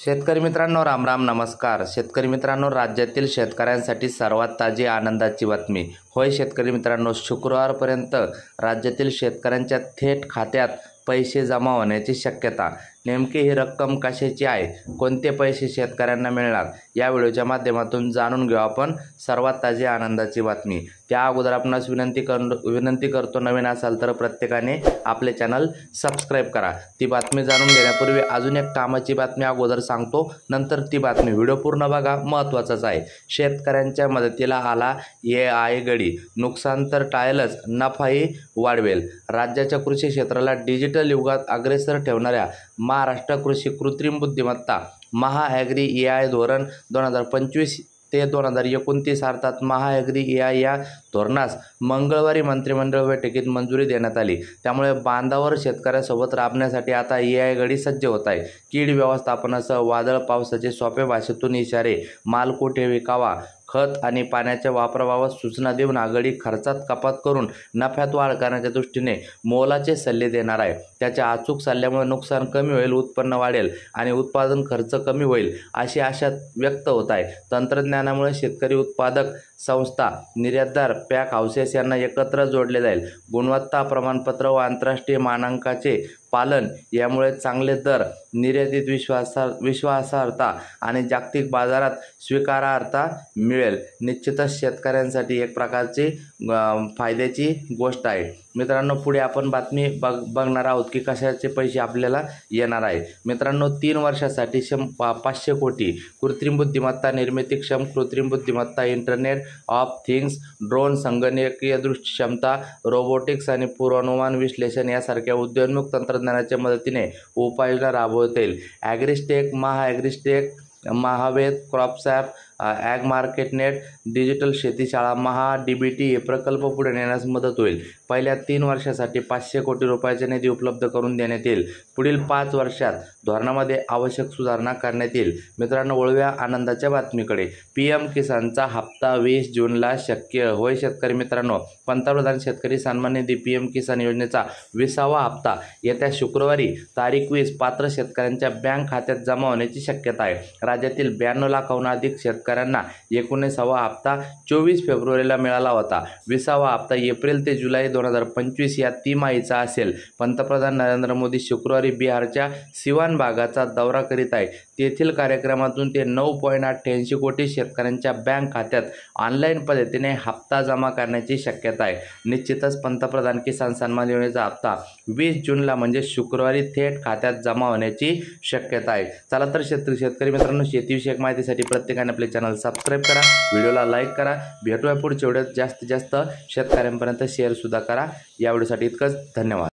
शेतकरी मित्रांनो, राम राम, नमस्कार. शेतकरी मित्रांनो, राज्यातील शेतकऱ्यांसाठी सर्वात ताजी आनंदाची बातमी. होय शेतकरी मित्रांनो, शुक्रवारपर्यंत राज्यातील शेतकऱ्यांच्या थेट खात्यात पैसे जमा होण्याची शक्यता. नेमकी ही रक्कम कशाची आहे, कोणते पैसे शेतकऱ्यांना मिळणार, या व्हिडिओच्या माध्यमातून जाणून घेऊ आपण सर्वात ताजी आनंदाची बातमी. त्या अगोदर आपणास विनंती करतो, नवीन असाल तर प्रत्येकाने आपले चॅनल सबस्क्राईब करा. ती बातमी जाणून घेण्यापूर्वी अजून एक कामाची बातमी अगोदर सांगतो, नंतर ती बातमी. व्हिडिओ पूर्ण बघा, महत्त्वाचंच आहे. शेतकऱ्यांच्या मदतीला आला AI गडी. नुकसान तर टाळेलच, नफाही वाढवेल. राज्याच्या कृषी क्षेत्राला डिजिटल युगात अग्रेसर ठेवणाऱ्या महाराष्ट्र कृषी कृत्रिम बुद्धिमत्ता महाॲग्री AI धोरण 2025 ते 2029 अर्थात महाॲग्री AI या धोरणास मंगळवारी मंत्रिमंडळ बैठकीत मंजुरी देण्यात आली. त्यामुळे बांधावर शेतकऱ्यासोबत राबण्यासाठी आता AI गडी सज्ज होत आहे. कीड व्यवस्थापनासह वादळ पावसाचे सोप्या भाषेतून इशारे, माल कुठे विकावा, खत आणि पाण्याच्या वापराबाबत सूचना देऊन आघाडी खर्चात कपात करून नफ्यात वाढ करण्याच्या दृष्टीने मोलाचे सल्ले देणार आहे. त्याच्या अचूक सल्ल्यामुळे नुकसान कमी होईल, उत्पन्न वाढेल आणि उत्पादन खर्च कमी होईल अशी आशा व्यक्त होत आहे. तंत्रज्ञानामुळे शेतकरी उत्पादक संस्था, निर्यातदार, पॅक हाऊसेस यांना एकत्र जोडले जाईल. गुणवत्ता प्रमाणपत्र व आंतरराष्ट्रीय मानकांचे पालन यामुळे चांगले दर, निर्यातीत विश्वासार्हता आणि जागतिक बाजारात स्वीकारार्हता मिळेल. निश्चितच शेतकऱ्यांसाठी एक प्रकारची फायद्याची गोष्ट आहे. मित्रांनो, पुढे आपण बातमी बघणार आहोत की कशाचे पैसे आपल्याला येणार आहे. मित्रांनो, 3 वर्षासाठी 500 कोटी कृत्रिम बुद्धिमत्ता निर्मितीक्षम कृत्रिम बुद्धिमत्ता, इंटरनेट ऑफ थिंग्स, ड्रोन, संगणकीय दृष्टी क्षमता, रोबोटिक्स आणि पूर्वानुमान विश्लेषण यासारख्या उदयोन्मुख तंत्रज्ञानाच्या मदतीने उपाययोजना राबवता येईल. AgriStack, MahaAgriStack, Mahaved, CropSAP, Agmarknet, digital शेतीशाळा, DBT हे प्रकल्प पुढे नेण्यास मदत होईल. पहिल्या 3 वर्षासाठी 500 कोटी रुपयाचे निधी उपलब्ध करून देण्यात येईल. पुढील 5 वर्षात धोरणामध्ये आवश्यक सुधारणा करण्यात येईल. मित्रांनो, वळूया आनंदाच्या बातमीकडे. PM किसानचा हप्ता 20 जूनला शक्य. होय शेतकरी मित्रांनो, पंतप्रधान शेतकरी सन्मान निधी PM किसान योजनेचा 20वा हप्ता येत्या शुक्रवारी तारीख 20 पात्र शेतकऱ्यांच्या बँक खात्यात जमा होण्याची शक्यता आहे. राज्यातील 92 लाखाहून अधिक शेतकऱ्यांना 19वा हप्ता 24 फेब्रुवारीला मिळाला होता. 20वा हप्ता एप्रिल ते जुलै 2025 या तिमाहीचा असेल. पंतप्रधान नरेंद्र मोदी शुक्रवारी बिहारच्या सिवान भागाचा दौरा करीत आहे. तेथील कार्यक्रमातून ते 9.88 कोटी शेतकऱ्यांच्या बँक खात्यात ऑनलाईन पद्धतीने हप्ता जमा करण्याची शक्यता आहे. निश्चितच पंतप्रधान किसान सन्मान योजनेचा हप्ता 20 जूनला म्हणजे शुक्रवारी थेट खात्यात जमा होण्याची शक्यता आहे. चला तर शेतकरी मित्रांनो, शेतीविषयक माहितीसाठी प्रत्येकाने आपले चॅनल सबस्क्राईब करा, व्हिडिओला लाईक करा. भेटूया पुढच्या व्हिडिओत. जास्तीत जास्त शेतकऱ्यांपर्यंत शेअर सुद्धा करा. या व्हिडिओसाठी इतकंच. धन्यवाद.